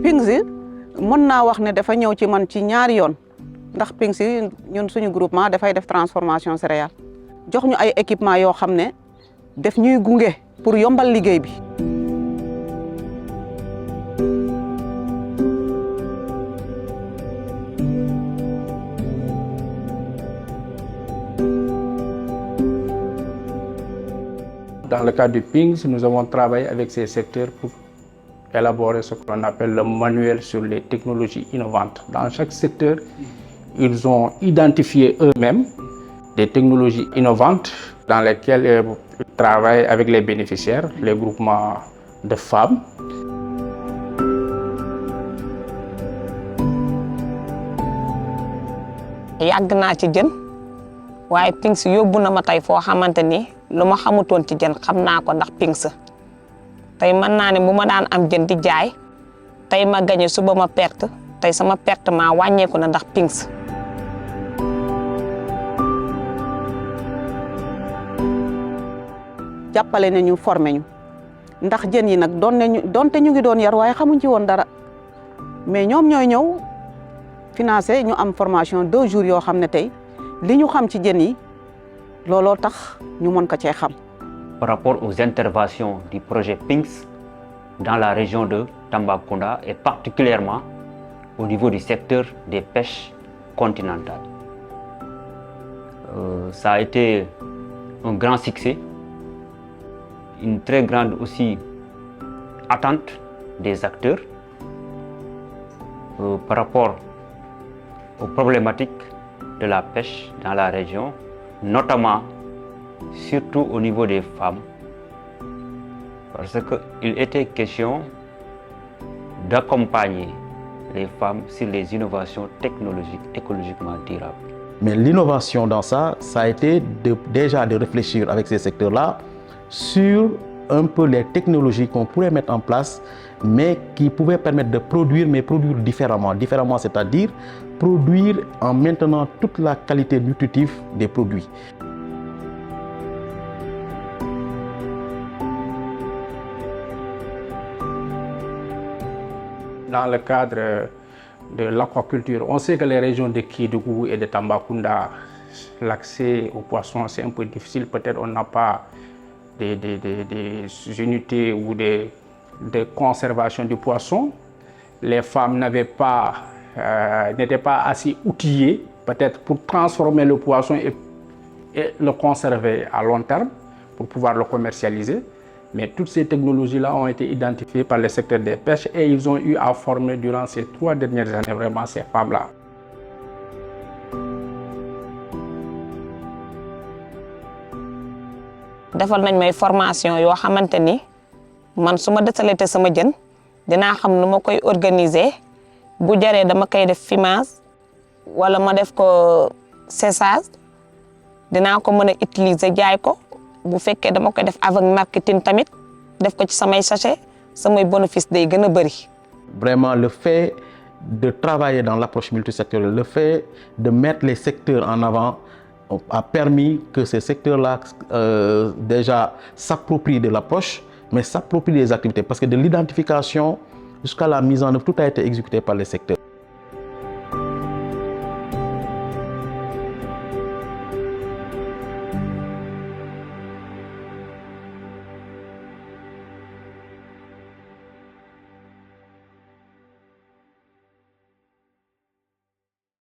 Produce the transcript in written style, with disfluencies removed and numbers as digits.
PINGS mën naa wax ne dafa ñëw ci man ci ñaari yoon ndax PINGS ñun suñu groupement dafay def transformation céréale jox ñu ay équipement yoo xam ne def ñuy gunge pour yombal liggéey bi. Dans le cadre du PINGS, nous avons travaillé avec ces secteurs pour élaborer ce qu'on appelle le manuel sur les technologies innovantes. Dans chaque secteur, ils ont identifié eux-mêmes des technologies innovantes dans lesquelles ils travaillent avec les bénéficiaires, les groupements de femmes. yàgg naa ci jën waaye PINGS yóbbu na ma tey foo xamante ni lu ma xamutoon ci jën xam naa ko ndax PINGS tey mën naa ne bu ma daan am jën di jaay tey ma gañe suba ma perte tey sama pertement wàññeeku na ndax PINGS. jàppale nañu formé ñu ndax jën yi nag doonte ñu ngi doon yar waaye xamuñ ci woon dara mais ñoom ñooy ñëw financé ñu am formation 2 jours yoo xam ne tey li ñu xam ci jën yi looloo tax ñu mën ko cee xam. Par rapport aux interventions du projet PINGS dans la région de Tambacounda et particulièrement au niveau du secteur des pêches continentales. Ça a été un grand succès, une très grande aussi attente des acteurs par rapport aux problématiques de la pêche dans la région, notamment surtout au niveau des femmes, parce qu'il était question d'accompagner les femmes sur les innovations technologiques écologiquement durables. Mais l'innovation dans ça a été déjà de réfléchir avec ces secteurs-là sur un peu les technologies qu'on pourrait mettre en place, mais qui pouvaient permettre de produire, mais produire différemment. Différemment, c'est-à-dire produire en maintenant toute la qualité nutritive des produits. Dans le cadre de l'aquaculture, on sait que les régions de Kédougou et de Tambacounda, l'accès aux poissons c'est un peu difficile. Peut-être on n'a pas des unités ou de conservation du poisson. Les femmes n'étaient pas assez outillées peut-être pour transformer le poisson et le conserver à long terme pour pouvoir le commercialiser. Mais toutes ces technologies-là ont été identifiées par le secteur des pêches et ils ont eu à former durant ces 3 dernières années vraiment ces femmes-là. defal nañ may formation yoo xamante ni man su ma desalee sama jën dinaa xam nu ma koy organiser bu jaree dama koy def fumage wala ma def ko séchage dinaa ko mën a utiliser jaay ko bu fekkee dama koy def avec marketing tamit def ko ci samay sachet samay bénéfice day gën a bëri. Vraiment le fait de travailler dans l'approche multisectorielle, le fait de mettre les secteurs en avant a permis que ces secteurs-là déjà s'approprient de l'approche, mais s'approprient des activités. Parce que de l'identification jusqu'à la mise en œuvre, tout a été exécuté par les secteurs.